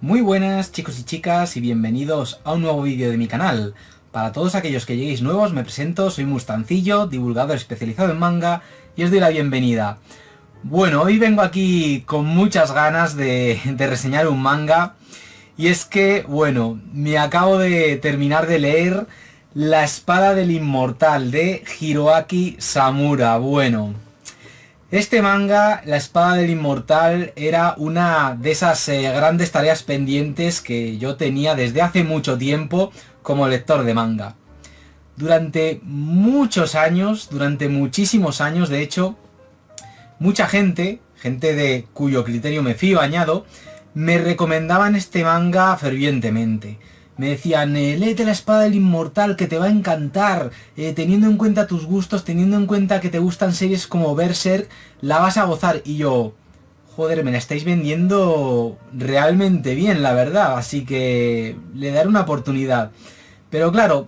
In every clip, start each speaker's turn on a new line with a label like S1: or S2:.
S1: Muy buenas chicos y chicas y bienvenidos a un nuevo vídeo de mi canal. Para todos aquellos que lleguéis nuevos me presento, soy Mustancillo, divulgador especializado en manga y os doy la bienvenida. Bueno, hoy vengo aquí con muchas ganas de reseñar un manga y es que, bueno, me acabo de terminar de leer La Espada del Inmortal de Hiroaki Samura. Bueno, este manga, La Espada del Inmortal, era una de esas grandes tareas pendientes que yo tenía desde hace mucho tiempo como lector de manga. Durante muchos años, durante muchísimos años, de hecho, mucha gente de cuyo criterio me fío, añado, me recomendaban este manga fervientemente. Me decían, léete La Espada del Inmortal que te va a encantar, teniendo en cuenta tus gustos, teniendo en cuenta que te gustan series como Berserk, la vas a gozar. Y yo, joder, me la estáis vendiendo realmente bien, la verdad, así que le daré una oportunidad. Pero claro,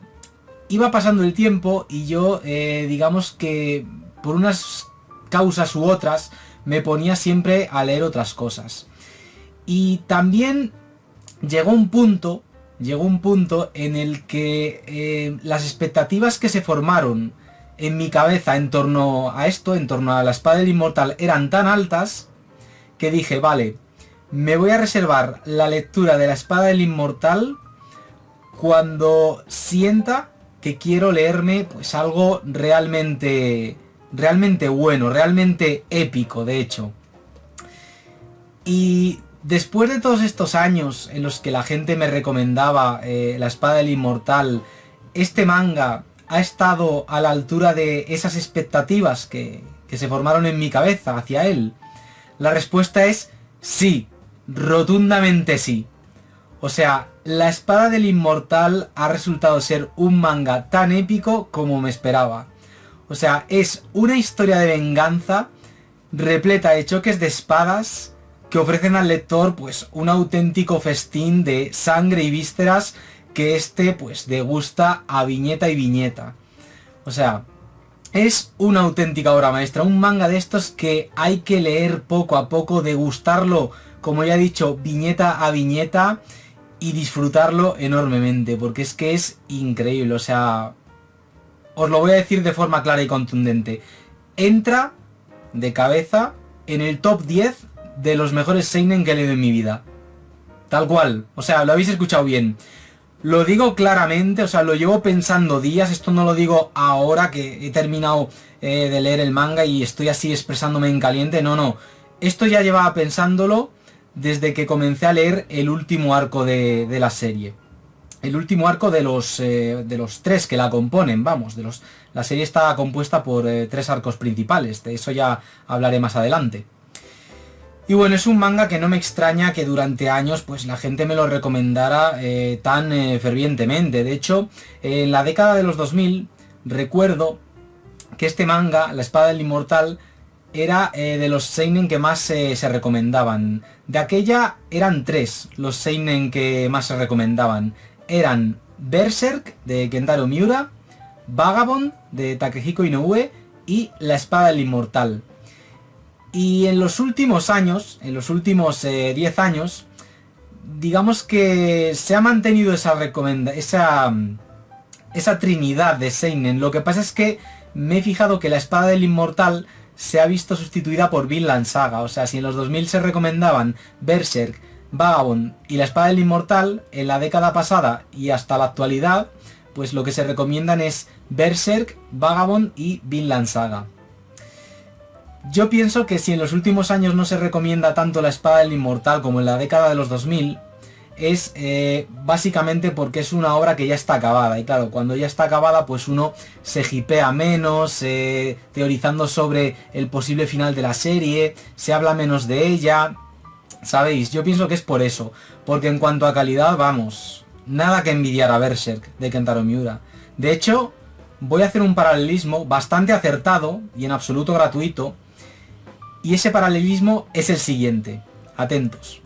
S1: iba pasando el tiempo y yo, digamos que por unas causas u otras, me ponía siempre a leer otras cosas. Y también llegó un punto en el que las expectativas que se formaron en mi cabeza en torno a esto, en torno a La Espada del Inmortal, eran tan altas que dije, vale, me voy a reservar la lectura de La Espada del Inmortal cuando sienta que quiero leerme pues algo realmente bueno, realmente épico, de hecho. Y después de todos estos años en los que la gente me recomendaba La Espada del Inmortal, este manga ha estado a la altura de esas expectativas que se formaron en mi cabeza hacia él. La respuesta es sí, rotundamente sí. O sea, La Espada del Inmortal ha resultado ser un manga tan épico como me esperaba. O sea, es una historia de venganza repleta de choques de espadas que ofrecen al lector pues un auténtico festín de sangre y vísceras que pues degusta a viñeta y viñeta. O sea, es una auténtica obra maestra, un manga de estos que hay que leer poco a poco, degustarlo, como ya he dicho, viñeta a viñeta y disfrutarlo enormemente, porque es que es increíble. O sea, os lo voy a decir de forma clara y contundente. Entra de cabeza en el top 10 de los mejores seinen que he leído en mi vida. Tal cual. O sea, lo habéis escuchado bien. Lo digo claramente, o sea, lo llevo pensando días. Esto no lo digo ahora que he terminado de leer el manga y estoy así expresándome en caliente. No, no. Esto ya llevaba pensándolo desde que comencé a leer el último arco de la serie. El último arco de los tres que la componen, vamos. La serie está compuesta por tres arcos principales. De eso ya hablaré más adelante. Y bueno, es un manga que no me extraña que durante años pues la gente me lo recomendara tan fervientemente. De hecho, en la década de los 2000 recuerdo que este manga, La Espada del Inmortal, era de los seinen que más se recomendaban. De aquella eran tres los seinen que más se recomendaban. Eran Berserk de Kentaro Miura, Vagabond de Takehiko Inoue y La Espada del Inmortal. Y en los últimos años, en los últimos 10 años, digamos que se ha mantenido esa trinidad de seinen. Lo que pasa es que me he fijado que La Espada del Inmortal se ha visto sustituida por Vinland Saga. O sea, si en los 2000 se recomendaban Berserk, Vagabond y La Espada del Inmortal, en la década pasada y hasta la actualidad, pues lo que se recomiendan es Berserk, Vagabond y Vinland Saga. Yo pienso que si en los últimos años no se recomienda tanto La Espada del Inmortal como en la década de los 2000, es básicamente porque es una obra que ya está acabada. Y claro, cuando ya está acabada, pues uno se hipea menos, teorizando sobre el posible final de la serie, se habla menos de ella, ¿sabéis? Yo pienso que es por eso, porque en cuanto a calidad, vamos, nada que envidiar a Berserk de Kentaro Miura. De hecho, voy a hacer un paralelismo bastante acertado y en absoluto gratuito. Y ese paralelismo es el siguiente. Atentos.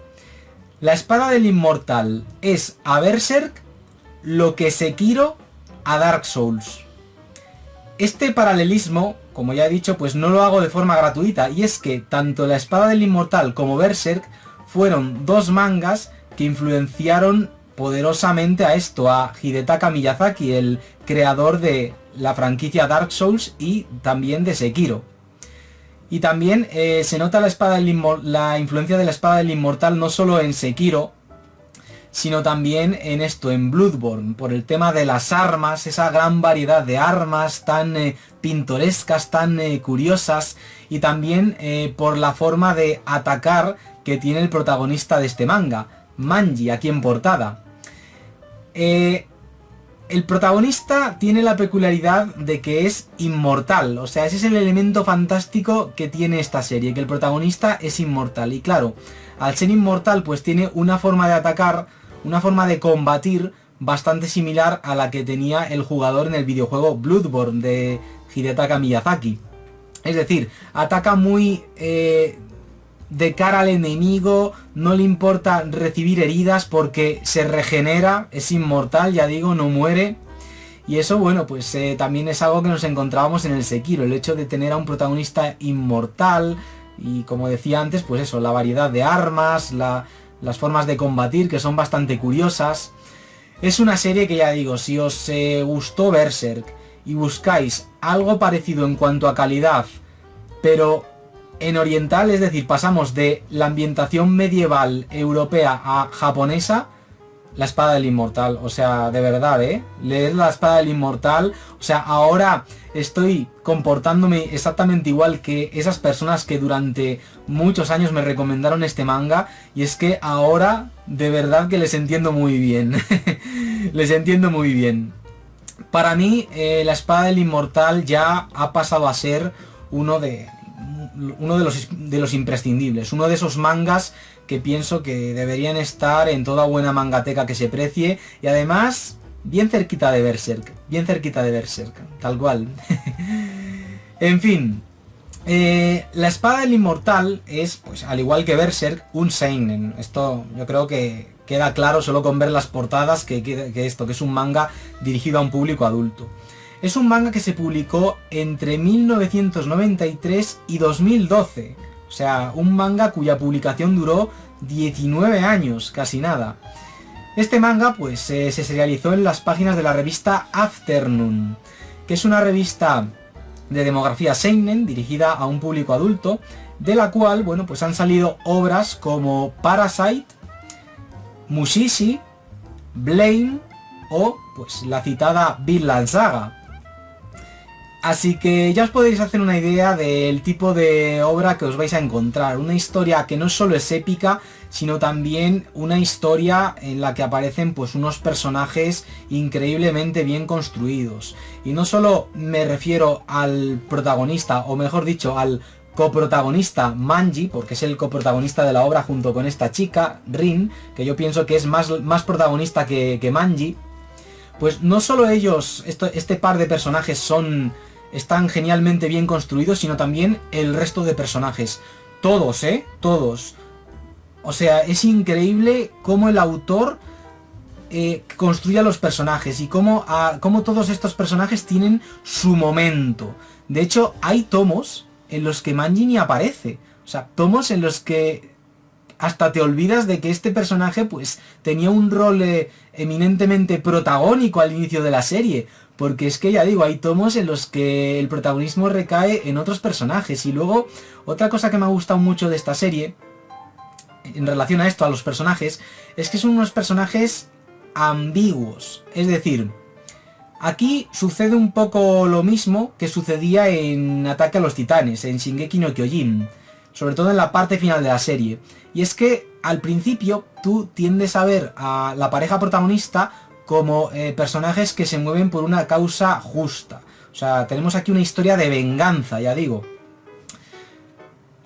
S1: La Espada del Inmortal es a Berserk lo que Sekiro a Dark Souls. Este paralelismo, como ya he dicho, pues no lo hago de forma gratuita. Y es que tanto La Espada del Inmortal como Berserk fueron dos mangas que influenciaron poderosamente a esto, a Hidetaka Miyazaki, el creador de la franquicia Dark Souls y también de Sekiro. Y también se nota la influencia de la espada del inmortal no solo en Sekiro, sino también en esto, en Bloodborne, por el tema de las armas, esa gran variedad de armas tan pintorescas, tan curiosas, y también por la forma de atacar que tiene el protagonista de este manga, Manji, aquí en portada. El protagonista tiene la peculiaridad de que es inmortal, o sea, ese es el elemento fantástico que tiene esta serie, que el protagonista es inmortal. Y claro, al ser inmortal pues tiene una forma de atacar, una forma de combatir bastante similar a la que tenía el jugador en el videojuego Bloodborne de Hidetaka Miyazaki. Es decir, ataca muy de cara al enemigo, no le importa recibir heridas porque se regenera, es inmortal, ya digo, no muere. Y eso, bueno, pues también es algo que nos encontrábamos en el Sekiro, el hecho de tener a un protagonista inmortal y, como decía antes, pues eso, la variedad de armas, las formas de combatir que son bastante curiosas. Es una serie que, ya digo, si os gustó Berserk y buscáis algo parecido en cuanto a calidad, pero en oriental, es decir, pasamos de la ambientación medieval europea a japonesa, la espada del inmortal, o sea, de verdad, leer la espada del inmortal, o sea, ahora estoy comportándome exactamente igual que esas personas que durante muchos años me recomendaron este manga, y es que ahora, de verdad que les entiendo muy bien, les entiendo muy bien. Para mí, la espada del inmortal ya ha pasado a ser uno de los imprescindibles, uno de esos mangas que pienso que deberían estar en toda buena mangateca que se precie, y además bien cerquita de Berserk, tal cual. En fin, la espada del inmortal es, pues al igual que Berserk, un seinen. Esto yo creo que queda claro solo con ver las portadas que es un manga dirigido a un público adulto. Es un manga que se publicó entre 1993 y 2012. O sea, un manga cuya publicación duró 19 años, casi nada. Este manga pues se serializó en las páginas de la revista Afternoon, que es una revista de demografía seinen dirigida a un público adulto, de la cual, bueno, pues han salido obras como Parasite, Mushishi, Blame o pues la citada Vinland Saga. Así que ya os podéis hacer una idea del tipo de obra que os vais a encontrar. Una historia que no solo es épica, sino también una historia en la que aparecen pues unos personajes increíblemente bien construidos. Y no solo me refiero al protagonista, o mejor dicho, al coprotagonista Manji, porque es el coprotagonista de la obra junto con esta chica, Rin, que yo pienso que es más protagonista que Manji. Pues no solo ellos, este par de personajes están genialmente bien construidos, sino también el resto de personajes. Todos, todos. O sea, es increíble cómo el autor construye a los personajes y cómo todos estos personajes tienen su momento. De hecho, hay tomos en los que Manji ni aparece. O sea, tomos en los que hasta te olvidas de que este personaje pues tenía un rol eminentemente protagónico al inicio de la serie, porque es que ya digo, hay tomos en los que el protagonismo recae en otros personajes. Y luego, otra cosa que me ha gustado mucho de esta serie, en relación a esto, a los personajes, es que son unos personajes ambiguos. Es decir, aquí sucede un poco lo mismo que sucedía en Ataque a los Titanes, en Shingeki no Kyojin, sobre todo en la parte final de la serie. Y es que al principio tú tiendes a ver a la pareja protagonista como personajes que se mueven por una causa justa. O sea, tenemos aquí una historia de venganza, ya digo.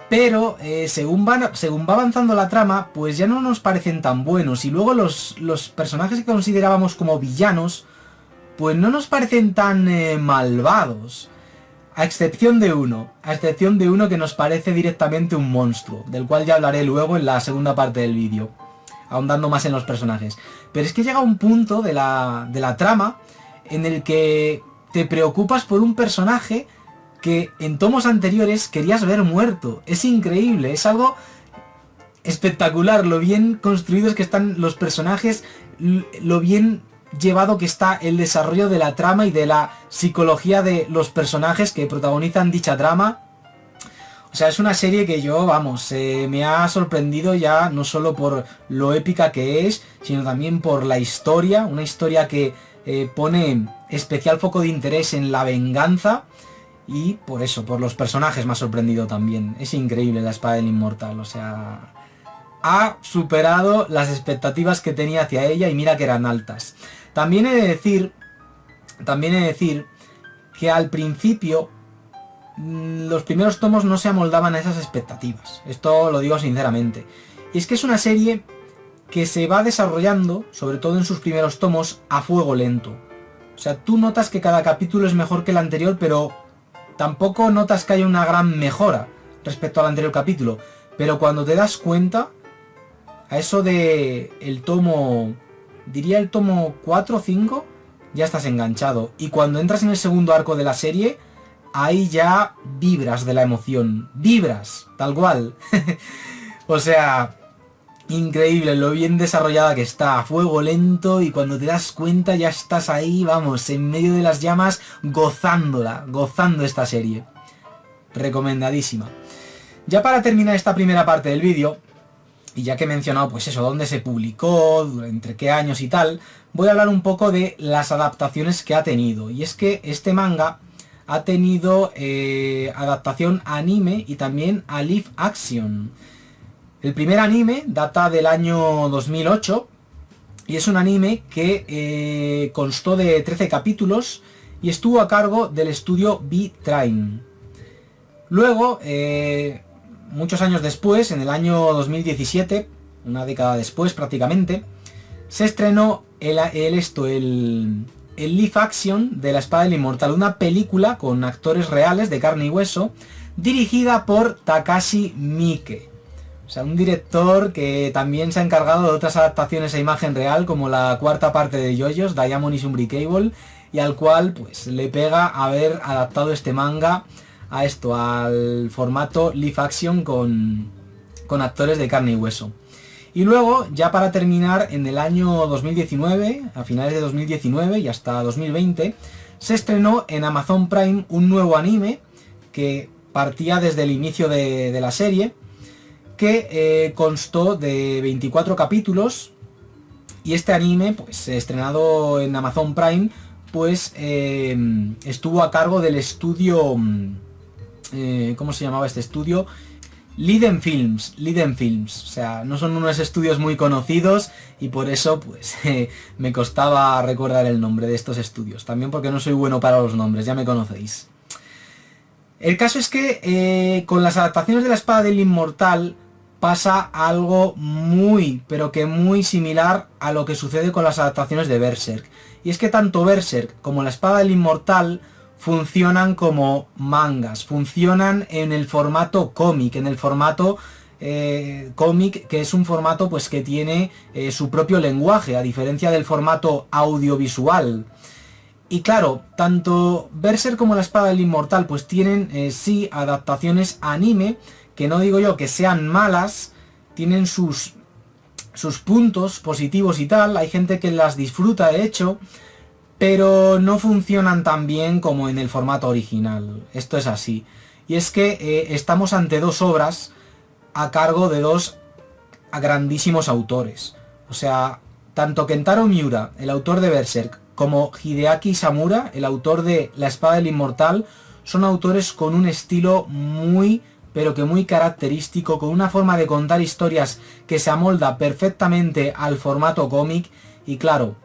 S1: Pero según va avanzando la trama, pues ya no nos parecen tan buenos. Y luego los personajes que considerábamos como villanos, pues no nos parecen tan malvados. A excepción de uno que nos parece directamente un monstruo, del cual ya hablaré luego en la segunda parte del vídeo, ahondando más en los personajes. Pero es que llega un punto de la trama en el que te preocupas por un personaje que en tomos anteriores querías ver muerto. Es increíble, es algo espectacular lo bien construidos que están los personajes, lo bien llevado que está el desarrollo de la trama y de la psicología de los personajes que protagonizan dicha trama. O sea, es una serie que yo, vamos, me ha sorprendido ya no solo por lo épica que es, sino también por la historia, una historia que pone especial foco de interés en la venganza. Y por eso, por los personajes me ha sorprendido también. Es increíble La Espada del Inmortal, o sea, ha superado las expectativas que tenía hacia ella y mira que eran altas. También he de decir que al principio los primeros tomos no se amoldaban a esas expectativas. Esto lo digo sinceramente. Y es que es una serie que se va desarrollando, sobre todo en sus primeros tomos, a fuego lento. O sea, tú notas que cada capítulo es mejor que el anterior, pero tampoco notas que haya una gran mejora respecto al anterior capítulo. Pero cuando te das cuenta, a eso de el tomo, diría el tomo 4 o 5, ya estás enganchado. Y cuando entras en el segundo arco de la serie, ahí ya vibras de la emoción. Vibras, tal cual. O sea, increíble lo bien desarrollada que está, a fuego lento, y cuando te das cuenta ya estás ahí, vamos, en medio de las llamas, gozando esta serie. Recomendadísima. Ya para terminar esta primera parte del vídeo, y ya que he mencionado pues eso, dónde se publicó, entre qué años y tal, voy a hablar un poco de las adaptaciones que ha tenido. Y es que este manga ha tenido adaptación a anime y también a live action. El primer anime data del año 2008 y es un anime que constó de 13 capítulos y estuvo a cargo del estudio B-Train. Luego, muchos años después, en el año 2017, una década después prácticamente, se estrenó el live action de La Espada del Inmortal, una película con actores reales de carne y hueso, dirigida por Takashi Miike. O sea, un director que también se ha encargado de otras adaptaciones a imagen real, como la cuarta parte de JoJo's, Diamond is Unbreakable, y al cual pues le pega haber adaptado este manga a esto, al formato live action con actores de carne y hueso. Y luego, ya para terminar, en el año 2019, a finales de 2019 y hasta 2020, se estrenó en Amazon Prime un nuevo anime que partía desde el inicio de la serie, que constó de 24 capítulos, y este anime, pues estrenado en Amazon Prime, pues estuvo a cargo del estudio, ¿cómo se llamaba este estudio? Liden Films, o sea, no son unos estudios muy conocidos y por eso pues me costaba recordar el nombre de estos estudios, también porque no soy bueno para los nombres, ya me conocéis. El caso es que con las adaptaciones de La Espada del Inmortal pasa algo muy, pero que muy similar a lo que sucede con las adaptaciones de Berserk. Y es que tanto Berserk como La Espada del Inmortal funcionan como mangas, funcionan en el formato cómic, en el formato cómic, que es un formato pues que tiene su propio lenguaje, a diferencia del formato audiovisual. Y claro, tanto Berserk como La Espada del Inmortal pues tienen sí adaptaciones a anime, que no digo yo que sean malas, tienen sus puntos positivos y tal, hay gente que las disfruta de hecho, pero no funcionan tan bien como en el formato original. Esto es así. Y es que estamos ante dos obras a cargo de dos grandísimos autores. O sea, tanto Kentaro Miura, el autor de Berserk, como Hideaki Samura, el autor de La Espada del Inmortal, son autores con un estilo muy, pero que muy característico, con una forma de contar historias que se amolda perfectamente al formato cómic. Y claro,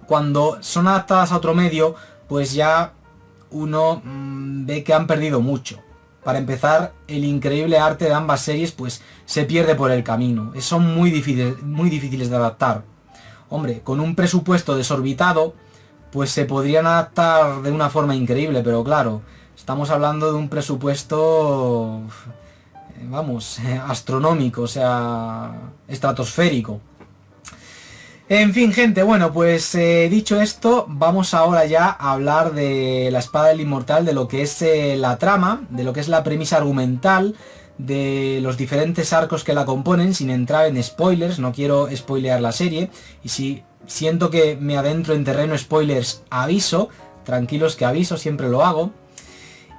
S1: cuando son adaptadas a otro medio, pues ya uno ve que han perdido mucho. Para empezar, el increíble arte de ambas series pues se pierde por el camino. Son muy difíciles de adaptar. Hombre, con un presupuesto desorbitado, pues se podrían adaptar de una forma increíble, pero claro, estamos hablando de un presupuesto, vamos, astronómico, o sea, estratosférico. En fin, gente, bueno, pues dicho esto, vamos ahora ya a hablar de la espada del inmortal, de lo que es la trama, de lo que es la premisa argumental, de los diferentes arcos que la componen, sin entrar en spoilers. No quiero spoilear la serie, y si siento que me adentro en terreno spoilers, aviso, tranquilos que aviso, siempre lo hago.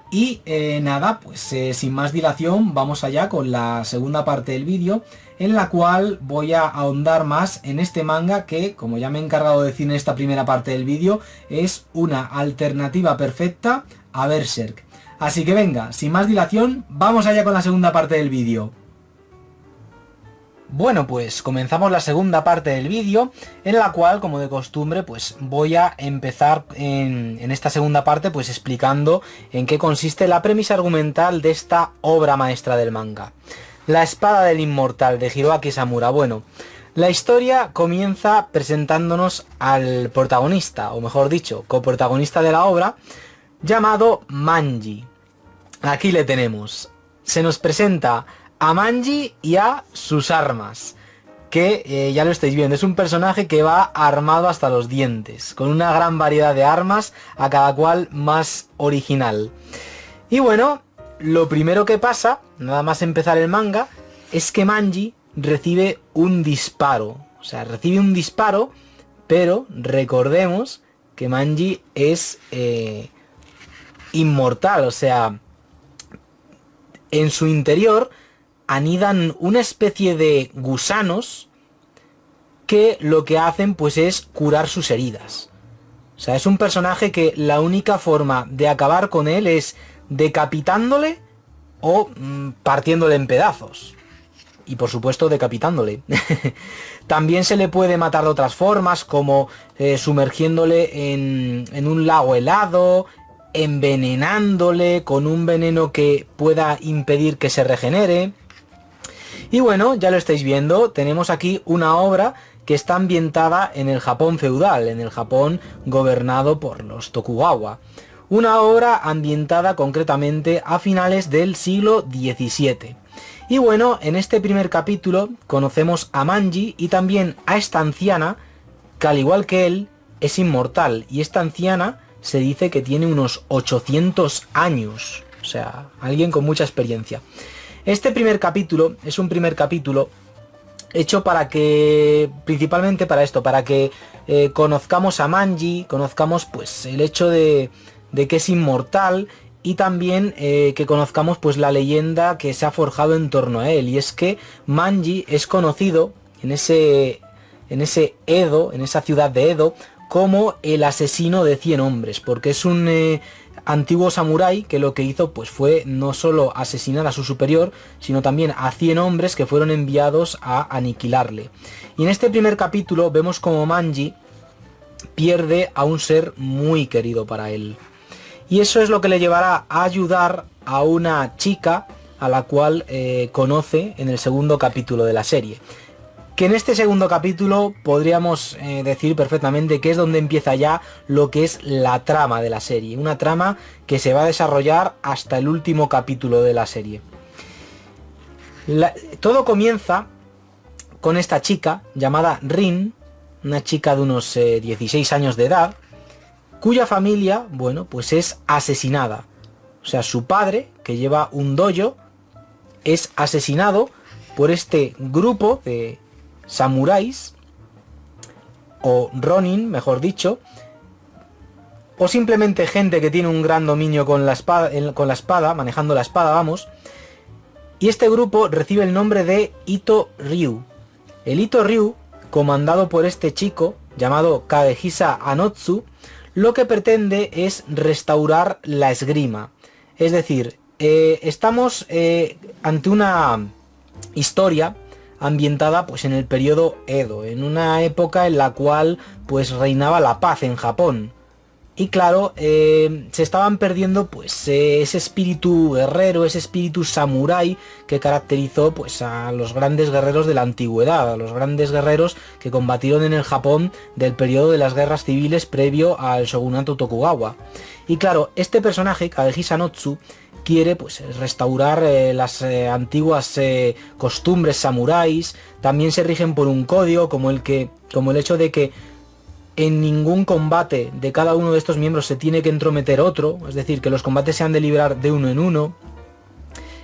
S1: Y nada, pues sin más dilación, vamos allá con la segunda parte del vídeo, en la cual voy a ahondar más en este manga que, como ya me he encargado de decir en esta primera parte del vídeo, es una alternativa perfecta a Berserk. Así que venga, sin más dilación, vamos allá con la segunda parte del vídeo. Bueno, pues comenzamos la segunda parte del vídeo, en la cual, como de costumbre, pues voy a empezar en esta segunda parte pues explicando en qué consiste la premisa argumental de esta obra maestra del manga. La espada del inmortal, de Hiroaki Samura. Bueno, la historia comienza presentándonos al protagonista, o mejor dicho, coprotagonista de la obra, llamado Manji. Aquí le tenemos. Se nos presenta a Manji y a sus armas, que ya lo estáis viendo, es un personaje que va armado hasta los dientes, con una gran variedad de armas, a cada cual más original. Y bueno, lo primero que pasa, nada más empezar el manga, es que Manji recibe un disparo. O sea, recibe un disparo, pero recordemos que Manji es inmortal, o sea, en su interior anidan una especie de gusanos que lo que hacen pues es curar sus heridas. O sea, es un personaje que la única forma de acabar con él es decapitándole o partiéndole en pedazos. Y por supuesto decapitándole. También se le puede matar de otras formas, como sumergiéndole en un lago helado, envenenándole con un veneno que pueda impedir que se regenere. Y bueno, ya lo estáis viendo, tenemos aquí una obra que está ambientada en el Japón feudal, en el Japón gobernado por los Tokugawa. Una obra ambientada concretamente a finales del siglo XVII. Y bueno, en este primer capítulo conocemos a Manji y también a esta anciana, que al igual que él, es inmortal. Y esta anciana se dice que tiene unos 800 años. O sea, alguien con mucha experiencia. Este primer capítulo es un primer capítulo hecho para que, principalmente para esto, para que conozcamos a Manji, conozcamos pues el hecho de que es inmortal y también que conozcamos pues la leyenda que se ha forjado en torno a él. Y es que Manji es conocido en ese Edo, en esa ciudad de Edo, como el asesino de 100 hombres, porque es un antiguo samurái que lo que hizo pues fue no solo asesinar a su superior, sino también a 100 hombres que fueron enviados a aniquilarle. Y en este primer capítulo vemos como Manji pierde a un ser muy querido para él. Y eso es lo que le llevará a ayudar a una chica a la cual conoce en el segundo capítulo de la serie. Que en este segundo capítulo podríamos decir perfectamente que es donde empieza ya lo que es la trama de la serie. Una trama que se va a desarrollar hasta el último capítulo de la serie. Todo comienza con esta chica llamada Rin, una chica de unos 16 años de edad, cuya familia, bueno, pues es asesinada. O sea, su padre, que lleva un dojo, es asesinado por este grupo de samuráis, o ronin, mejor dicho, o simplemente gente que tiene un gran dominio con la espada, manejando la espada, vamos. Y este grupo recibe el nombre de Ito Ryu. El Ito Ryu, comandado por este chico llamado Kagehisa Anotsu, lo que pretende es restaurar la esgrima. Es decir, estamos ante una historia ambientada pues en el periodo Edo, en una época en la cual pues reinaba la paz en Japón. Y claro, se estaban perdiendo pues ese espíritu guerrero, ese espíritu samurái que caracterizó pues a los grandes guerreros de la antigüedad, a los grandes guerreros que combatieron en el Japón del periodo de las guerras civiles previo al shogunato Tokugawa. Y claro, este personaje, Kagehisa Sanotsu, quiere pues restaurar las antiguas costumbres samuráis. También se rigen por un código como el hecho de que en ningún combate de cada uno de estos miembros se tiene que entrometer otro, es decir, que los combates se han de librar de uno en uno,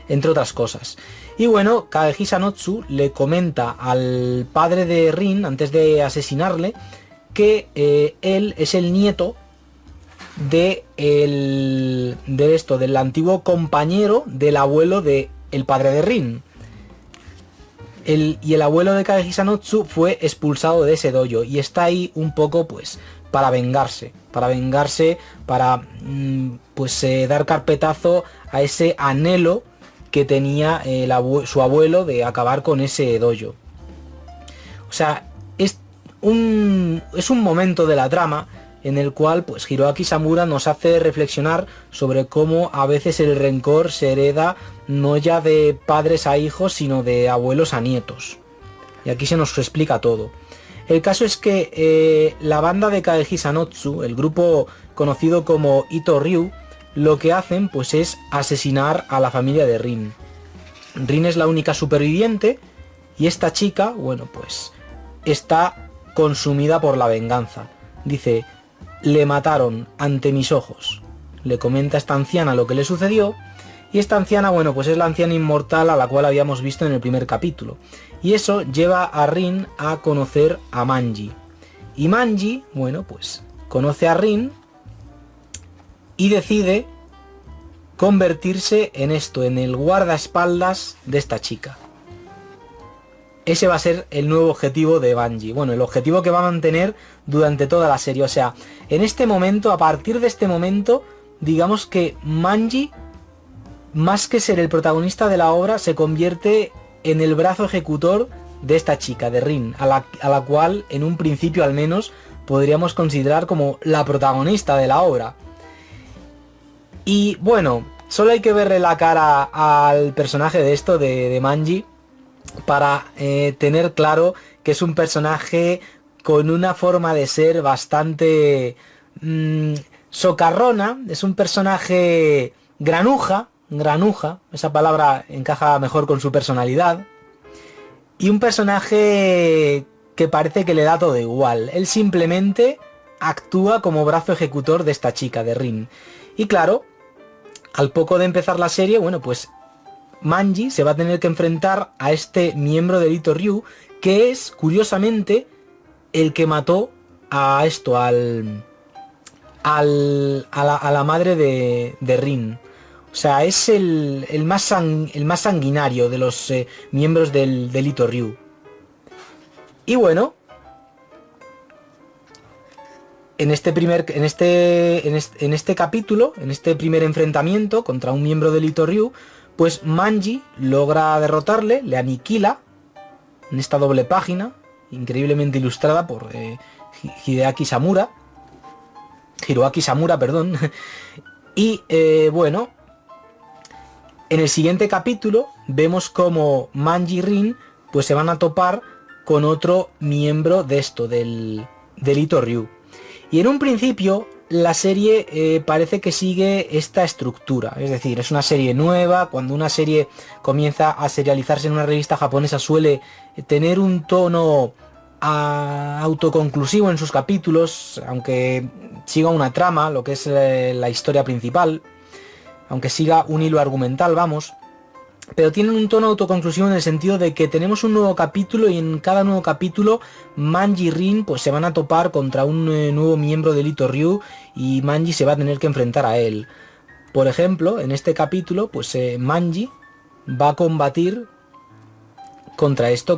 S1: entre otras cosas. Y bueno, Kagehisa Sanotsu le comenta al padre de Rin, antes de asesinarle, que él es el nieto del antiguo compañero del abuelo del padre de Rin. Y el abuelo de Kagehisa Sanotsu fue expulsado de ese dojo y está ahí un poco pues para vengarse, para dar carpetazo a ese anhelo que tenía su abuelo de acabar con ese dojo. O sea, es un momento de la trama en el cual pues Hiroaki Samura nos hace reflexionar sobre cómo a veces el rencor se hereda no ya de padres a hijos, sino de abuelos a nietos. Y aquí se nos explica todo. El caso es que la banda de Kagehisa Sanotsu, el grupo conocido como Ito Ryu, lo que hacen pues es asesinar a la familia de Rin. Rin es la única superviviente y esta chica, bueno, pues está consumida por la venganza. Dice: le mataron ante mis ojos. Le comenta a esta anciana lo que le sucedió. Y esta anciana, bueno, pues es la anciana inmortal a la cual habíamos visto en el primer capítulo. Y eso lleva a Rin a conocer a Manji. Y Manji, bueno, pues conoce a Rin y decide convertirse en el guardaespaldas de esta chica. Ese va a ser el nuevo objetivo de Manji. Bueno, el objetivo que va a mantener durante toda la serie. O sea, en este momento, a partir de este momento, digamos que Manji, más que ser el protagonista de la obra, se convierte en el brazo ejecutor de esta chica, de Rin, a la cual, en un principio al menos, podríamos considerar como la protagonista de la obra. Y bueno, solo hay que verle la cara al personaje de Manji para tener claro que es un personaje con una forma de ser bastante socarrona. Es un personaje granuja, esa palabra encaja mejor con su personalidad, y un personaje que parece que le da todo igual. Él simplemente actúa como brazo ejecutor de esta chica, de Rin. Y claro, al poco de empezar la serie, bueno, pues Manji se va a tener que enfrentar a este miembro del Ito Ryu, que es, curiosamente, el que mató a la madre de Rin. O sea, es el más sanguinario de los miembros del Ito Ryu. Y bueno, en este capítulo, en este primer enfrentamiento contra un miembro del Ito Ryu, pues Manji logra derrotarle, le aniquila en esta doble página, increíblemente ilustrada por Hiroaki Samura, perdón. Y bueno, en el siguiente capítulo vemos como Manji y Rin pues se van a topar con otro miembro de del Ito Ryu. Y en un principio la serie parece que sigue esta estructura, es decir, es una serie nueva. Cuando una serie comienza a serializarse en una revista japonesa suele tener un tono autoconclusivo en sus capítulos, aunque siga una trama, lo que es la historia principal, aunque siga un hilo argumental, vamos. Pero tienen un tono autoconclusivo en el sentido de que tenemos un nuevo capítulo y en cada nuevo capítulo Manji y Rin pues se van a topar contra un nuevo miembro del Ito Ryu y Manji se va a tener que enfrentar a él. Por ejemplo, en este capítulo pues Manji va a combatir contra este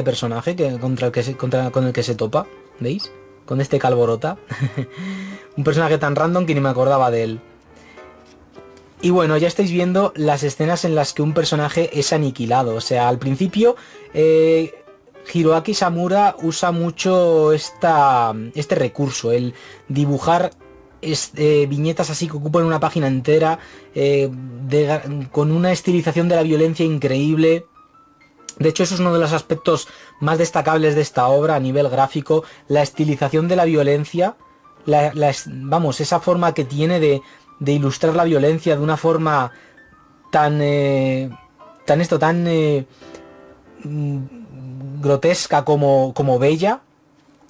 S1: personaje con el que se topa, ¿veis? Con este calborota. Un personaje tan random que ni me acordaba de él. Y bueno, ya estáis viendo las escenas en las que un personaje es aniquilado. O sea, al principio Hiroaki Samura usa mucho este recurso, el dibujar viñetas así que ocupan una página entera, con una estilización de la violencia increíble. De hecho, eso es uno de los aspectos más destacables de esta obra a nivel gráfico, la estilización de la violencia, vamos, esa forma que tiene de ilustrar la violencia de una forma tan grotesca como bella.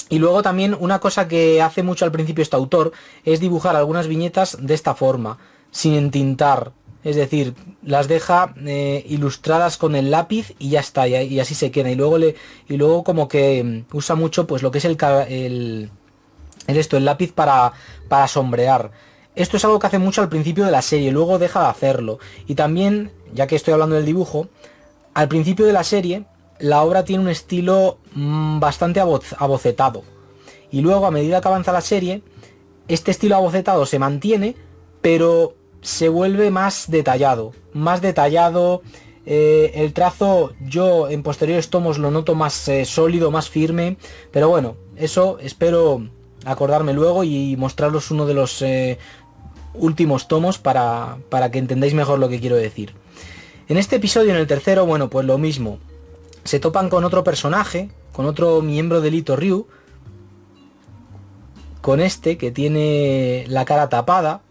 S1: Y luego también una cosa que hace mucho al principio este autor es dibujar algunas viñetas de esta forma, sin entintar. Es decir, las deja ilustradas con el lápiz y ya está, y así se queda. Y luego como que usa mucho pues lo que es el lápiz para sombrear. Esto es algo que hace mucho al principio de la serie, luego deja de hacerlo. Y también, ya que estoy hablando del dibujo, al principio de la serie la obra tiene un estilo bastante abocetado. Y luego, a medida que avanza la serie, este estilo abocetado se mantiene, pero se vuelve más detallado. El trazo yo en posteriores tomos lo noto más sólido, más firme. Pero bueno, eso espero acordarme luego y mostraros uno de los últimos tomos para que entendáis mejor lo que quiero decir. En este episodio, en el tercero, bueno, pues lo mismo. Se topan con otro personaje, con otro miembro del Ito Ryu, con este que tiene la cara tapada.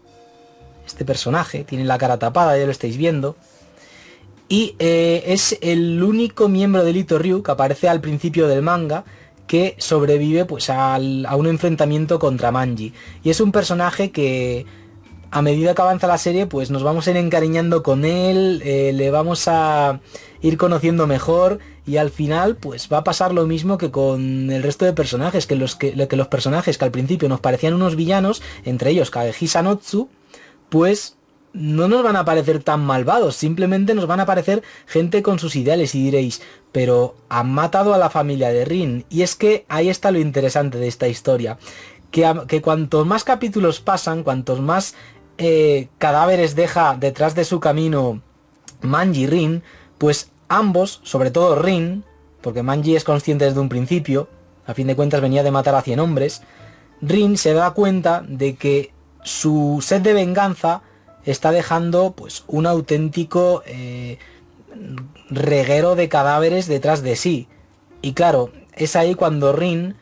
S1: Este personaje tiene la cara tapada, ya lo estáis viendo. Y es el único miembro del Ito Ryu que aparece al principio del manga que sobrevive pues a un enfrentamiento contra Manji. Y es un personaje que a medida que avanza la serie pues nos vamos a ir encariñando con él, le vamos a ir conociendo mejor y al final pues va a pasar lo mismo que con el resto de personajes, que los personajes que al principio nos parecían unos villanos, entre ellos Kagehisa Notsu, pues no nos van a parecer tan malvados, simplemente nos van a parecer gente con sus ideales y diréis, pero han matado a la familia de Rin. Y es que ahí está lo interesante de esta historia, que cuantos más capítulos pasan, cuantos más cadáveres deja detrás de su camino Manji y Rin, pues ambos, sobre todo Rin, porque Manji es consciente desde un principio, a fin de cuentas venía de matar a 100 hombres, Rin se da cuenta de que su sed de venganza está dejando pues un auténtico reguero de cadáveres detrás de sí. Y claro, es ahí cuando Rin,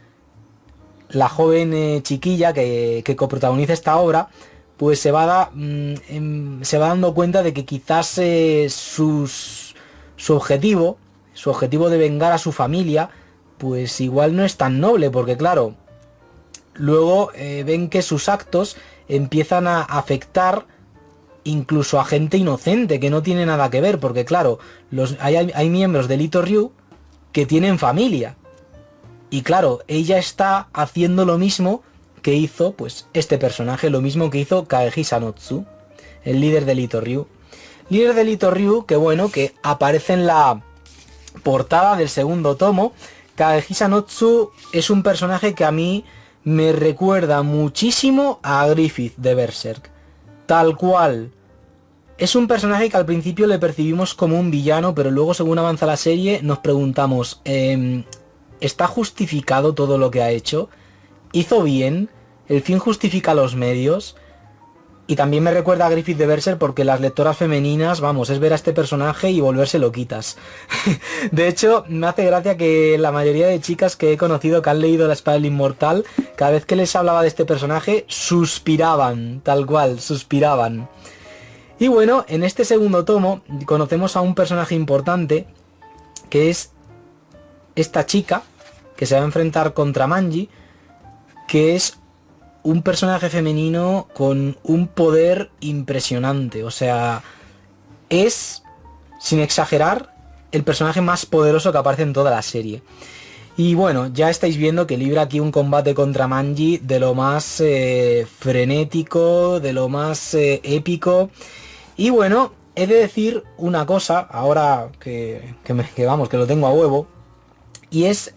S1: la joven chiquilla que coprotagoniza esta obra, pues se va dando cuenta de que quizás su objetivo de vengar a su familia, pues igual no es tan noble, porque claro, luego ven que sus actos empiezan a afectar incluso a gente inocente que no tiene nada que ver, porque claro, hay miembros del Ito Ryu que tienen familia. Y claro, ella está haciendo lo mismo que hizo pues este personaje, lo mismo que hizo Kagehisa Notsu, el líder del Ito Ryu. Líder del Ito Ryu, que bueno, que aparece en la portada del segundo tomo. Kagehisa Notsu es un personaje que a mí me recuerda muchísimo a Griffith de Berserk. Tal cual. Es un personaje que al principio le percibimos como un villano, pero luego según avanza la serie nos preguntamos, ¿está justificado todo lo que ha hecho? ¿Hizo bien? ¿El fin justifica los medios? Y también me recuerda a Griffith de Berserk porque las lectoras femeninas, vamos, es ver a este personaje y volverse loquitas. De hecho, me hace gracia que la mayoría de chicas que he conocido que han leído La Espada del Inmortal, cada vez que les hablaba de este personaje, suspiraban, tal cual, suspiraban. Y bueno, en este segundo tomo conocemos a un personaje importante, que es esta chica, que se va a enfrentar contra Manji, que es un personaje femenino con un poder impresionante. O sea, es, sin exagerar, el personaje más poderoso que aparece en toda la serie. Y bueno, ya estáis viendo que libra aquí un combate contra Manji de lo más frenético, de lo más épico. Y bueno, he de decir una cosa, ahora que lo tengo a huevo, y es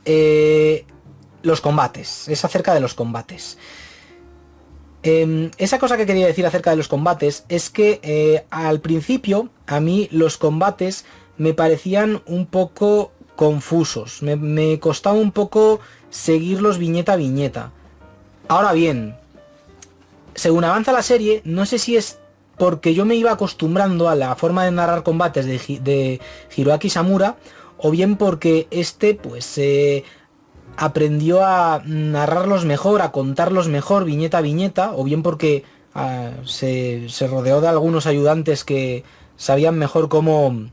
S1: los combates, es acerca de los combates. Esa cosa que quería decir acerca de los combates es que al principio a mí los combates me parecían un poco confusos. Me costaba un poco seguirlos viñeta a viñeta. Ahora bien, según avanza la serie, no sé si es porque yo me iba acostumbrando a la forma de narrar combates de Hiroaki Samura, o bien porque pues aprendió a narrarlos mejor, a contarlos mejor viñeta a viñeta, o bien porque se rodeó de algunos ayudantes que sabían mejor cómo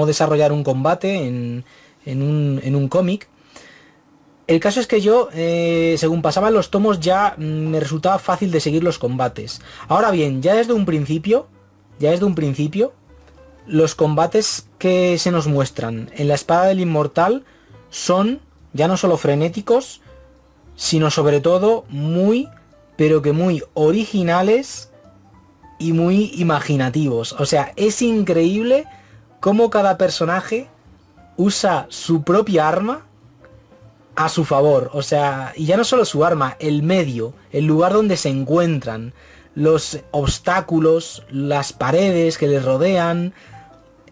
S1: desarrollar un combate en un cómic. El caso es que yo, según pasaban los tomos, ya me resultaba fácil de seguir los combates. Ahora bien, ya desde un principio, los combates que se nos muestran en la Espada del Inmortal son ya no solo frenéticos, sino sobre todo muy, pero que muy originales y muy imaginativos. O sea, es increíble cómo cada personaje usa su propia arma a su favor. O sea, y ya no solo su arma, el medio, el lugar donde se encuentran, los obstáculos, las paredes que les rodean.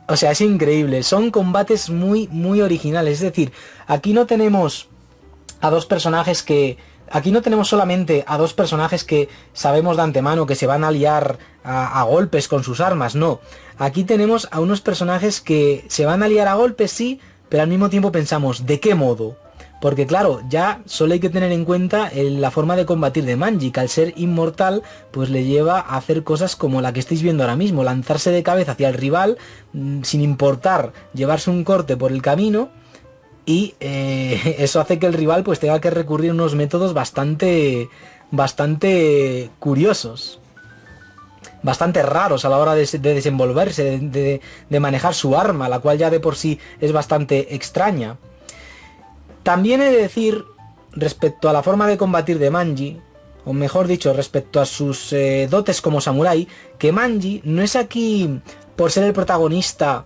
S1: O sea, es increíble. Son combates muy, muy originales. Es decir, aquí no tenemos a dos personajes que... Aquí no tenemos solamente a dos personajes que sabemos de antemano que se van a liar a golpes con sus armas, no. Aquí tenemos a unos personajes que se van a liar a golpes, sí, pero al mismo tiempo pensamos, ¿de qué modo? Porque claro, ya solo hay que tener en cuenta la forma de combatir de Manji, que al ser inmortal, pues le lleva a hacer cosas como la que estáis viendo ahora mismo, lanzarse de cabeza hacia el rival, sin importar llevarse un corte por el camino, y eso hace que el rival pues tenga que recurrir a unos métodos bastante curiosos, bastante raros a la hora de desenvolverse, de manejar su arma, la cual ya de por sí es bastante extraña. También he de decir, respecto a la forma de combatir de Manji, o mejor dicho, respecto a sus dotes como samurái, que Manji no es aquí, por ser el protagonista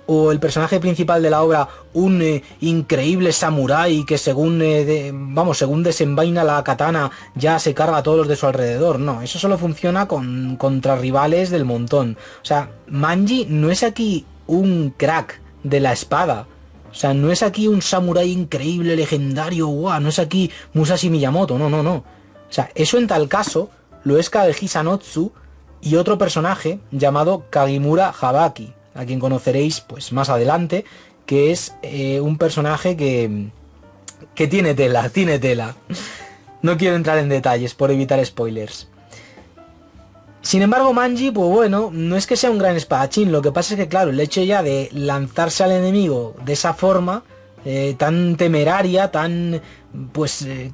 S1: o el personaje principal de la obra, un increíble samurái que según desenvaina la katana ya se carga a todos los de su alrededor. No, eso solo funciona contra rivales del montón. O sea, Manji no es aquí un crack de la espada. O sea, no es aquí un samurái increíble, legendario, ¡guau! No es aquí Musashi Miyamoto, no. O sea, eso en tal caso lo es Kagehisa Notsu y otro personaje llamado Kagimura Habaki, a quien conoceréis pues más adelante, que es un personaje que tiene tela. No quiero entrar en detalles por evitar spoilers. Sin embargo, Manji, pues bueno, no es que sea un gran espadachín, lo que pasa es que claro, el hecho ya de lanzarse al enemigo de esa forma, tan temeraria,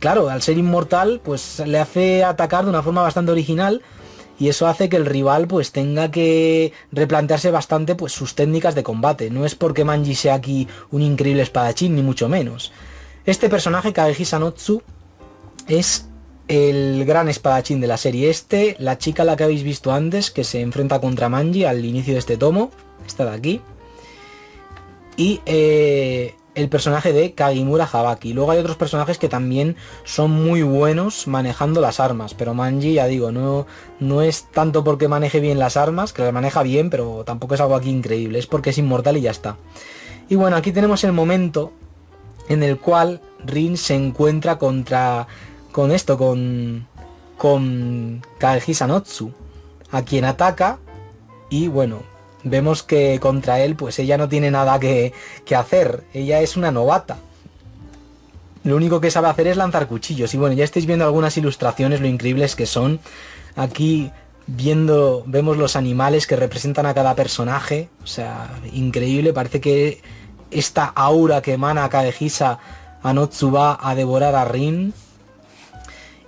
S1: claro, al ser inmortal, pues le hace atacar de una forma bastante original, y eso hace que el rival pues tenga que replantearse bastante pues sus técnicas de combate. No es porque Manji sea aquí un increíble espadachín, ni mucho menos. Este personaje, Kagehisa Notsu, es el gran espadachín de la serie. La chica a la que habéis visto antes, que se enfrenta contra Manji al inicio de este tomo, esta de aquí. Y el personaje de Kagimura Habaki. Luego hay otros personajes que también son muy buenos manejando las armas, pero Manji, ya digo, no es tanto porque maneje bien las armas, que las maneja bien, pero tampoco es algo aquí increíble, es porque es inmortal y ya está. Y bueno, aquí tenemos el momento en el cual Rin se encuentra con Kagehisa Notsu, a quien ataca, y bueno, vemos que contra él pues ella no tiene nada que hacer. Ella es una novata, lo único que sabe hacer es lanzar cuchillos. Y bueno, ya estáis viendo algunas ilustraciones, lo increíbles que son. Aquí vemos los animales que representan a cada personaje, o sea, increíble. Parece que esta aura que emana Kagehisa Notsu va a devorar a Rin.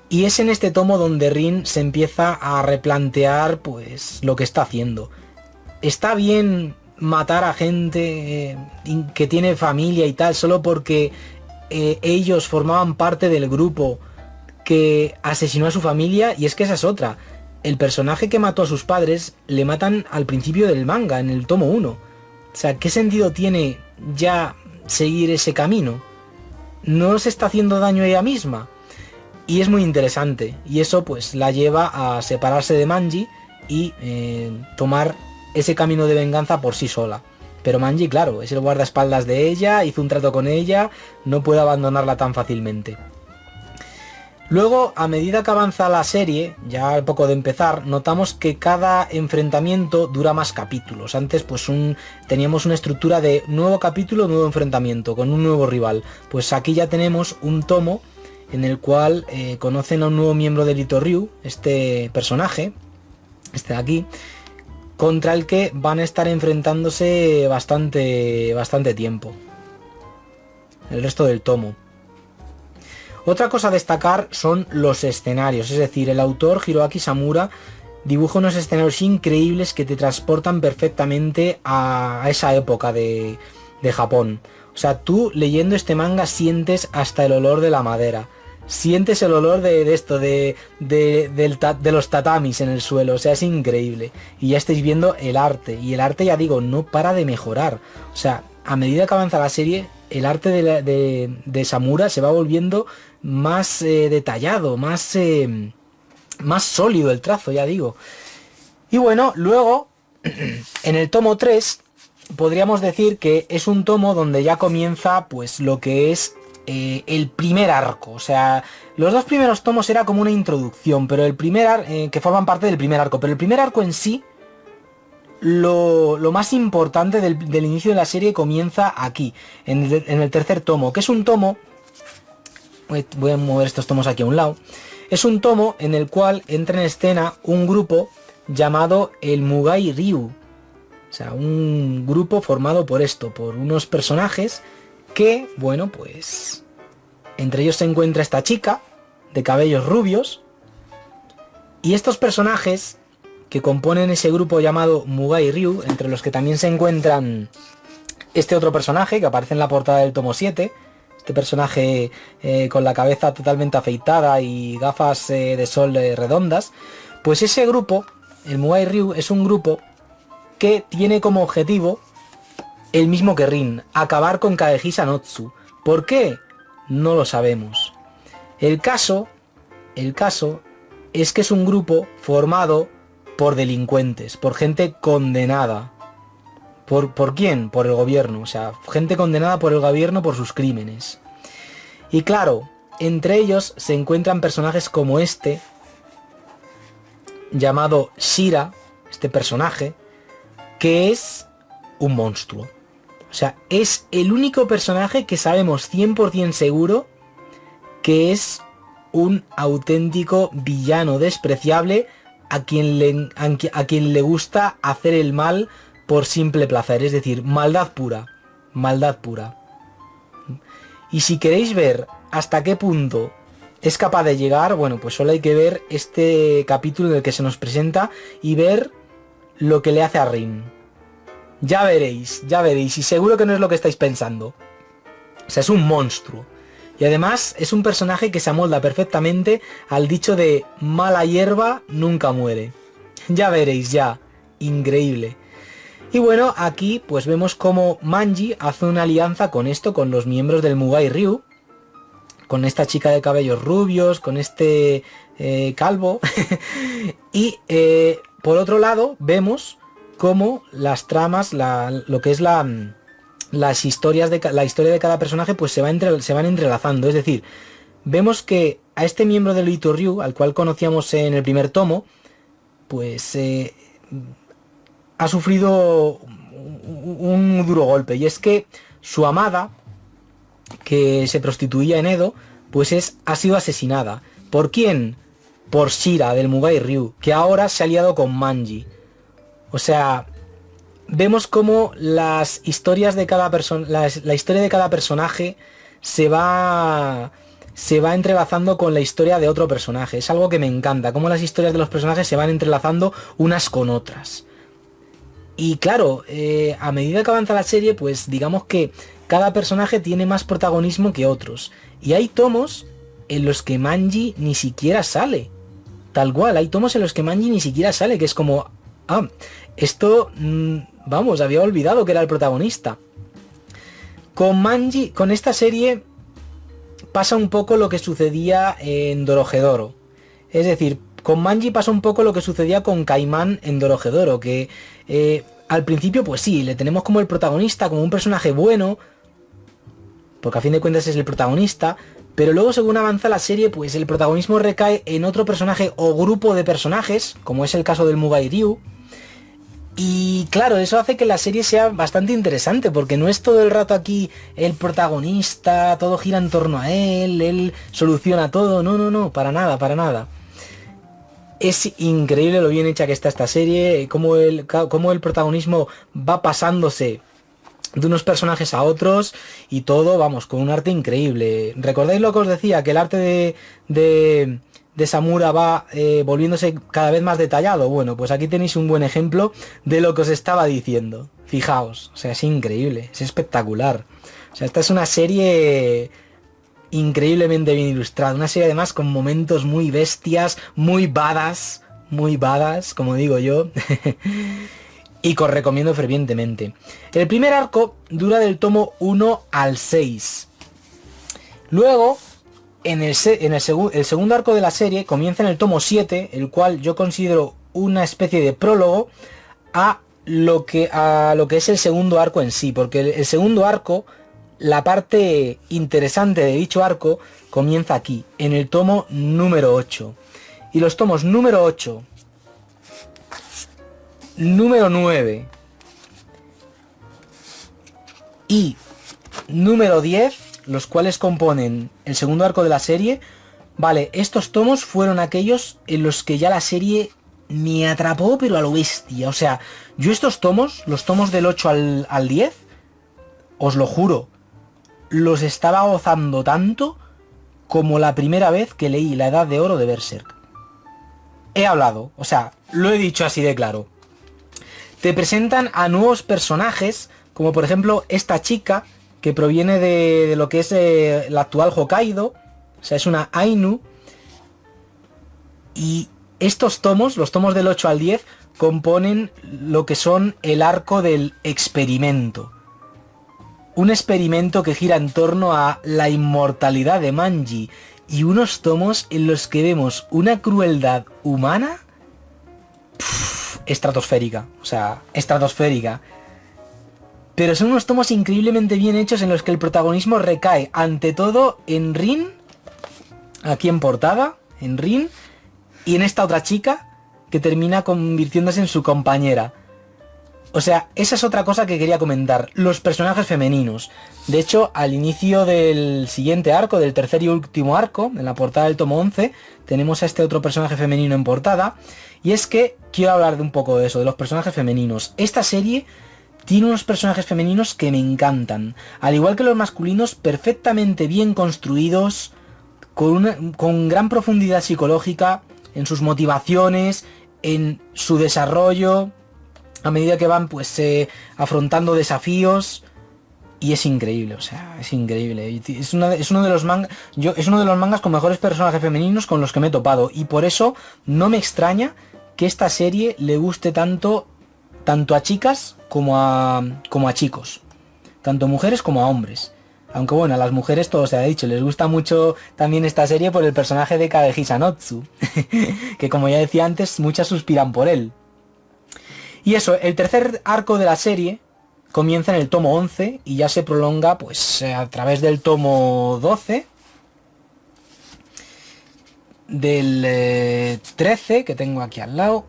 S1: Y es en este tomo donde Rin se empieza a replantear pues lo que está haciendo. Está bien matar a gente que tiene familia y tal, solo porque ellos formaban parte del grupo que asesinó a su familia. Y es que esa es otra. El personaje que mató a sus padres le matan al principio del manga, en el tomo 1. O sea, ¿qué sentido tiene ya seguir ese camino? ¿No se está haciendo daño a ella misma? Y es muy interesante, y eso pues la lleva a separarse de Manji y tomar ese camino de venganza por sí sola. Pero Manji, claro, es el guardaespaldas de ella, hizo un trato con ella, no puede abandonarla tan fácilmente. Luego, a medida que avanza la serie, ya al poco de empezar, notamos que cada enfrentamiento dura más capítulos. Antes, pues teníamos una estructura de nuevo capítulo, nuevo enfrentamiento, con un nuevo rival. Pues aquí ya tenemos un tomo en el cual conocen a un nuevo miembro del Itoryu, este personaje, este de aquí, contra el que van a estar enfrentándose bastante tiempo. El resto del tomo. Otra cosa a destacar son los escenarios, es decir, el autor Hiroaki Samura dibuja unos escenarios increíbles que te transportan perfectamente a esa época de Japón. O sea, tú leyendo este manga sientes hasta el olor de la madera, sientes el olor de los tatamis en el suelo, o sea, es increíble. Y ya estáis viendo el arte, y el arte, ya digo, no para de mejorar. O sea, a medida que avanza la serie, el arte de Samura se va volviendo más detallado, más sólido el trazo, ya digo. Y bueno, luego, en el tomo 3, podríamos decir que es un tomo donde ya comienza pues lo que es el primer arco. O sea, los dos primeros tomos era como una introducción, pero el primer que forman parte del primer arco, pero el primer arco en sí, lo más importante del inicio de la serie comienza aquí, en el tercer tomo, que es un tomo, voy a mover estos tomos aquí a un lado, es un tomo en el cual entra en escena un grupo llamado el Mugai Ryu. O sea, un grupo formado por unos personajes que, bueno, pues entre ellos se encuentra esta chica de cabellos rubios, y estos personajes que componen ese grupo llamado Mugai Ryu, entre los que también se encuentran este otro personaje que aparece en la portada del tomo 7, este personaje con la cabeza totalmente afeitada y gafas de sol redondas, pues ese grupo, el Mugai Ryu, es un grupo que tiene como objetivo el mismo que Rin, acabar con Kagehisa Notsu. ¿Por qué? No lo sabemos. El caso es que es un grupo formado por delincuentes, por gente condenada. ¿Por quién? Por el gobierno. O sea, gente condenada por el gobierno por sus crímenes. Y claro, entre ellos se encuentran personajes como este, llamado Shira, este personaje, que es un monstruo. O sea, es el único personaje que sabemos 100% seguro que es un auténtico villano despreciable a quien le gusta hacer el mal por simple placer, es decir, maldad pura, maldad pura. Y si queréis ver hasta qué punto es capaz de llegar, bueno, pues solo hay que ver este capítulo en el que se nos presenta y ver lo que le hace a Rin. Ya veréis, y seguro que no es lo que estáis pensando. O sea, es un monstruo. Y además es un personaje que se amolda perfectamente al dicho de mala hierba nunca muere. Ya veréis, ya. Increíble. Y bueno, aquí pues vemos cómo Manji hace una alianza con los miembros del Mugai Ryu. Con esta chica de cabellos rubios, con este calvo. Y por otro lado vemos cómo las tramas, lo que es las historias la historia de cada personaje pues se van entrelazando. Es decir, vemos que a este miembro del Itoryu, al cual conocíamos en el primer tomo, pues ha sufrido un duro golpe, y es que su amada, que se prostituía en Edo, pues ha sido asesinada. ¿Por quién? Por Shira del Mugai Ryu, que ahora se ha aliado con Manji. O sea, vemos cómo las historias de cada persona, la historia de cada personaje se va entrelazando con la historia de otro personaje. Es algo que me encanta, cómo las historias de los personajes se van entrelazando unas con otras. Y claro, a medida que avanza la serie, pues digamos que cada personaje tiene más protagonismo que otros. Y hay tomos en los que Manji ni siquiera sale. Tal cual, hay tomos en los que Manji ni siquiera sale, que es como... Ah, esto, vamos, había olvidado que era el protagonista. Con Manji, con esta serie, pasa un poco lo que sucedía en Dorohedoro. Es decir, con Manji pasa un poco lo que sucedía con Caimán en Dorohedoro, que al principio pues sí, le tenemos como el protagonista, como un personaje bueno, porque a fin de cuentas es el protagonista, pero luego según avanza la serie, pues el protagonismo recae en otro personaje o grupo de personajes, como es el caso del Mugai Ryu. Y claro, eso hace que la serie sea bastante interesante, porque no es todo el rato aquí el protagonista, todo gira en torno a él soluciona todo, no, para nada. Es increíble lo bien hecha que está esta serie, cómo el protagonismo va pasándose de unos personajes a otros y todo, vamos, con un arte increíble. ¿Recordáis lo que os decía? Que el arte de Samura va volviéndose cada vez más detallado. Bueno, pues aquí tenéis un buen ejemplo de lo que os estaba diciendo. Fijaos, o sea, es increíble, es espectacular. O sea, esta es una serie increíblemente bien ilustrada. Una serie además con momentos muy bestias, muy badass, como digo yo. Y que os recomiendo fervientemente. El primer arco dura del tomo 1 al 6. Luego, el segundo arco de la serie comienza en el tomo 7, el cual yo considero una especie de prólogo a lo que es el segundo arco en sí. Porque el segundo arco, la parte interesante de dicho arco, comienza aquí, en el tomo número 8. Y los tomos número 8... número 9 y número 10, los cuales componen el segundo arco de la serie, vale, estos tomos fueron aquellos en los que ya la serie me atrapó pero a lo bestia. O sea, yo estos tomos, los tomos del 8 al 10, os lo juro, los estaba gozando tanto como la primera vez que leí La Edad de Oro de Berserk. He hablado, o sea, lo he dicho así de claro. Te presentan a nuevos personajes, como por ejemplo esta chica, que proviene de lo que es el actual Hokkaido, o sea, es una Ainu. Y estos tomos, los tomos del 8 al 10, componen lo que son el arco del experimento. Un experimento que gira en torno a la inmortalidad de Manji, y unos tomos en los que vemos una crueldad humana estratosférica, o sea, estratosférica. Pero son unos tomos increíblemente bien hechos en los que el protagonismo recae ante todo en Rin, aquí en portada, en Rin, y en esta otra chica que termina convirtiéndose en su compañera. O sea, esa es otra cosa que quería comentar, los personajes femeninos. De hecho, al inicio del siguiente arco, del tercer y último arco, en la portada del tomo 11, tenemos a este otro personaje femenino en portada. Y es que quiero hablar de un poco de eso, de los personajes femeninos. Esta serie tiene unos personajes femeninos que me encantan. Al igual que los masculinos, perfectamente bien construidos, con gran profundidad psicológica, en sus motivaciones, en su desarrollo, a medida que van pues afrontando desafíos. Y es increíble, o sea, es increíble. Es uno de los mangas con mejores personajes femeninos con los que me he topado. Y por eso no me extraña que esta serie le guste tanto a chicas como a chicos. Tanto mujeres como a hombres. Aunque bueno, a las mujeres todo se ha dicho, les gusta mucho también esta serie por el personaje de Kage Hisanotsu. Que como ya decía antes, muchas suspiran por él. Y eso, el tercer arco de la serie comienza en el tomo 11 y ya se prolonga pues a través del tomo 12, del 13 que tengo aquí al lado,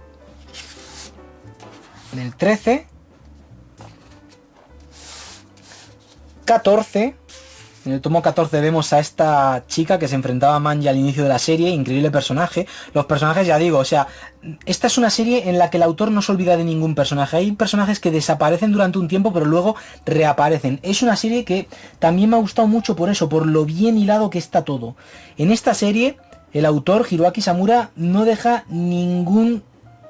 S1: del 13, 14. En el tomo 14 vemos a esta chica que se enfrentaba a Manji al inicio de la serie, increíble personaje. Los personajes, ya digo, o sea, esta es una serie en la que el autor no se olvida de ningún personaje. Hay personajes que desaparecen durante un tiempo, pero luego reaparecen. Es una serie que también me ha gustado mucho por eso, por lo bien hilado que está todo. En esta serie, el autor, Hiroaki Samura, no deja ningún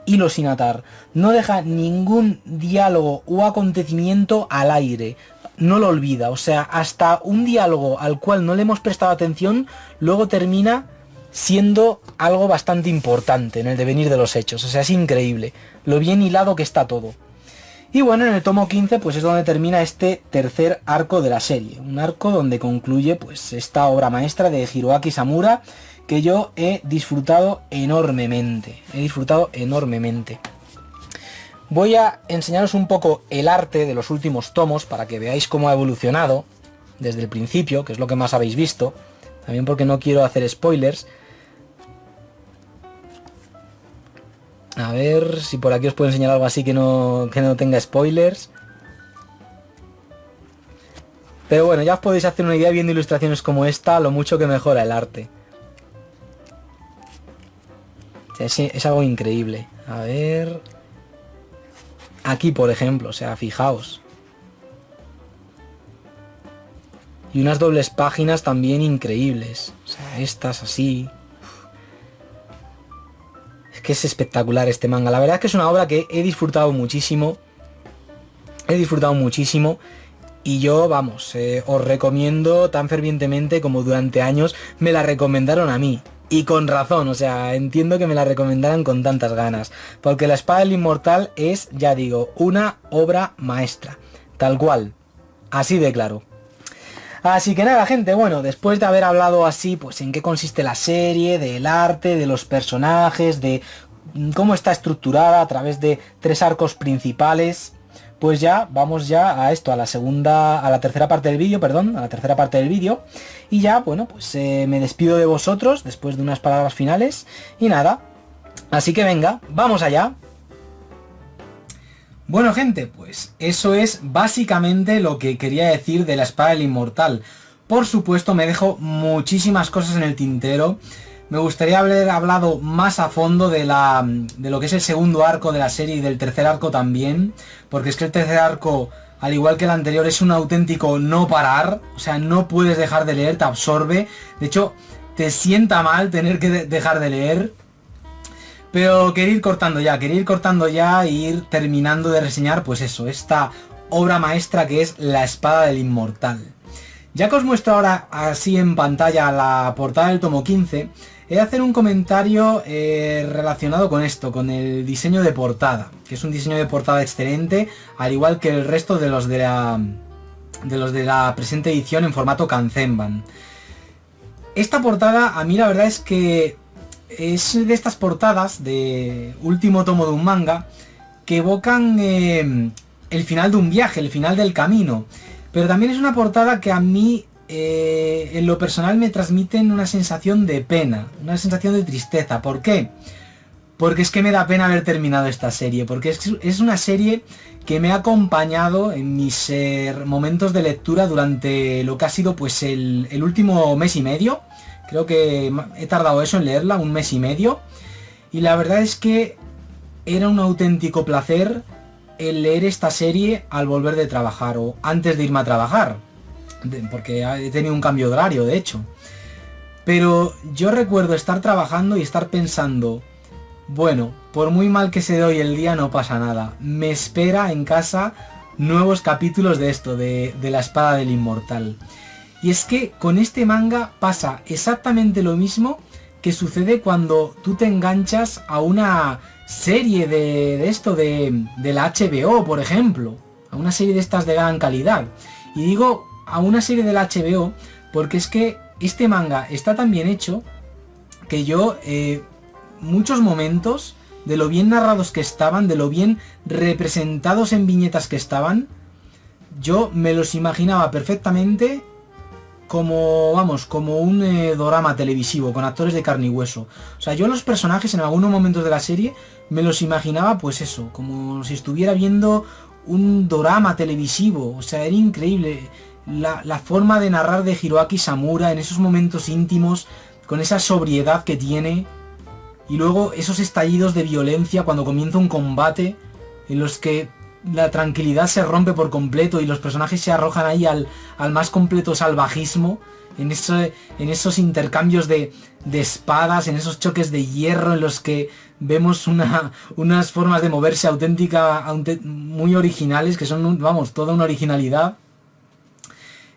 S1: hilo sin atar. No deja ningún diálogo o acontecimiento al aire. No lo olvida, o sea, hasta un diálogo al cual no le hemos prestado atención, luego termina siendo algo bastante importante en el devenir de los hechos. O sea, es increíble lo bien hilado que está todo. Y bueno, en el tomo 15 pues es donde termina este tercer arco de la serie. Un arco donde concluye pues esta obra maestra de Hiroaki Samura, que yo he disfrutado enormemente. voy a enseñaros un poco el arte de los últimos tomos para que veáis cómo ha evolucionado desde el principio, que es lo que más habéis visto. También porque no quiero hacer spoilers. A ver si por aquí os puedo enseñar algo así que no tenga spoilers. Pero bueno, ya os podéis hacer una idea viendo ilustraciones como esta, lo mucho que mejora el arte. O sea, es algo increíble. A ver... Aquí, por ejemplo, o sea, fijaos. Y unas dobles páginas también increíbles. O sea, estas así... Es que es espectacular este manga. La verdad es que es una obra que he disfrutado muchísimo. Y yo, vamos, os recomiendo tan fervientemente como durante años me la recomendaron a mí. Y con razón, o sea, entiendo que me la recomendaran con tantas ganas. Porque La Espada del Inmortal es, ya digo, una obra maestra. Tal cual. Así de claro. Así que nada, gente, bueno, después de haber hablado así, pues en qué consiste la serie, del arte, de los personajes, de cómo está estructurada a través de 3 arcos principales, pues ya vamos ya a esto, a la tercera parte del vídeo, y ya, bueno, pues me despido de vosotros después de unas palabras finales, y nada, así que venga, vamos allá. Bueno, gente, pues eso es básicamente lo que quería decir de La Espada del Inmortal. Por supuesto, me dejo muchísimas cosas en el tintero. Me gustaría haber hablado más a fondo de lo que es el segundo arco de la serie y del tercer arco también. Porque es que el tercer arco, al igual que el anterior, es un auténtico no parar. O sea, no puedes dejar de leer, te absorbe. De hecho, te sienta mal tener que dejar de leer. Pero quería ir cortando ya e ir terminando de reseñar, pues eso, esta obra maestra que es La Espada del Inmortal. Ya que os muestro ahora así en pantalla la portada del tomo 15, he de hacer un comentario relacionado con esto, con el diseño de portada, que es un diseño de portada excelente, al igual que el resto de los de la presente edición en formato Kanzenban. Esta portada a mí la verdad es que es de estas portadas de último tomo de un manga que evocan el final de un viaje, el final del camino. Pero también es una portada que a mí en lo personal me transmiten una sensación de pena, una sensación de tristeza. ¿Por qué? Porque es que me da pena haber terminado esta serie, porque es una serie que me ha acompañado en mis momentos de lectura durante lo que ha sido pues el último mes y medio. Creo que he tardado eso en leerla, un mes y medio. Y la verdad es que era un auténtico placer el leer esta serie al volver de trabajar o antes de irme a trabajar. Porque he tenido un cambio de horario, de hecho. Pero yo recuerdo estar trabajando y estar pensando, bueno, por muy mal que se dé hoy el día no pasa nada. Me espera en casa nuevos capítulos de esto, de La Espada del Inmortal. Y es que con este manga pasa exactamente lo mismo que sucede cuando tú te enganchas a una serie de la HBO, por ejemplo. A una serie de estas de gran calidad. Y digo a una serie de la HBO porque es que este manga está tan bien hecho que yo muchos momentos, de lo bien narrados que estaban, de lo bien representados en viñetas que estaban, yo me los imaginaba perfectamente como, vamos, como un dorama televisivo, con actores de carne y hueso. O sea, yo los personajes en algunos momentos de la serie me los imaginaba, pues eso, como si estuviera viendo un dorama televisivo. O sea, era increíble la forma de narrar de Hiroaki Samura en esos momentos íntimos, con esa sobriedad que tiene. Y luego esos estallidos de violencia cuando comienza un combate en los que la tranquilidad se rompe por completo y los personajes se arrojan ahí al más completo salvajismo, en esos intercambios de espadas, en esos choques de hierro en los que vemos unas formas de moverse muy originales, que son, vamos, toda una originalidad.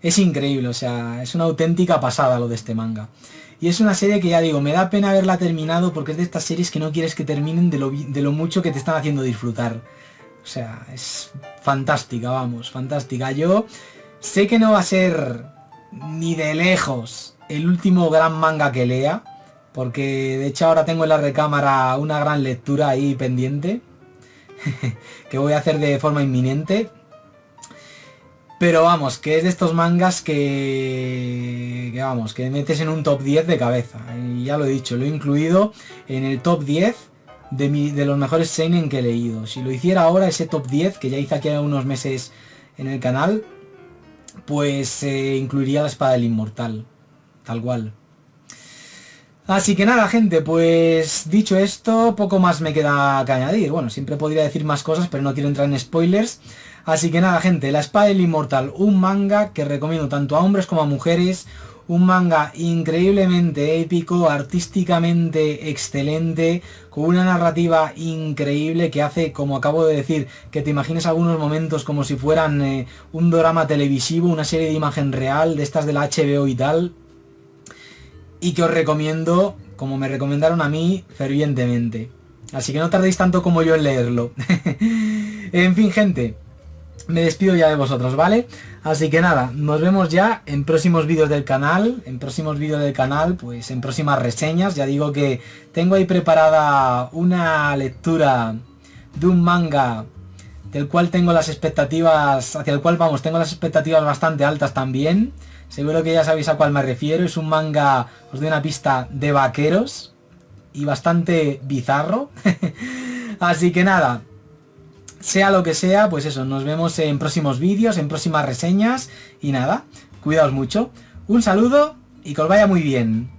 S1: Es increíble, o sea, es una auténtica pasada lo de este manga. Y es una serie que, ya digo, me da pena haberla terminado porque es de estas series que no quieres que terminen de lo mucho que te están haciendo disfrutar. O sea, es fantástica, vamos, fantástica. Yo sé que no va a ser ni de lejos el último gran manga que lea, porque de hecho ahora tengo en la recámara una gran lectura ahí pendiente. que voy a hacer de forma inminente. Pero vamos, que es de estos mangas que vamos, que metes en un top 10 de cabeza. Y ya lo he dicho, lo he incluido en el top 10 de los mejores seinen que he leído. Si lo hiciera ahora, ese top 10, que ya hice aquí unos meses en el canal, pues incluiría La Espada del Inmortal, tal cual. Así que nada, gente, pues dicho esto, poco más me queda que añadir. Bueno, siempre podría decir más cosas, pero no quiero entrar en spoilers. Así que nada, gente, La Espada del Inmortal, un manga que recomiendo tanto a hombres como a mujeres. Un manga increíblemente épico, artísticamente excelente, con una narrativa increíble que hace, como acabo de decir, que te imagines algunos momentos como si fueran un drama televisivo, una serie de imagen real, de estas de la HBO y tal. Y que os recomiendo, como me recomendaron a mí, fervientemente. Así que no tardéis tanto como yo en leerlo. En fin, gente, me despido ya de vosotros, ¿vale? Así que nada, nos vemos ya en próximos vídeos del canal. Pues en próximas reseñas. Ya digo que tengo ahí preparada una lectura de un manga del cual tengo las expectativas, hacia el cual vamos, tengo las expectativas bastante altas también. Seguro que ya sabéis a cuál me refiero. Es un manga, os doy una pista, de vaqueros y bastante bizarro. Así que nada, sea lo que sea, pues eso, nos vemos en próximos vídeos, en próximas reseñas. Y nada, cuidaos mucho. Un saludo y que os vaya muy bien.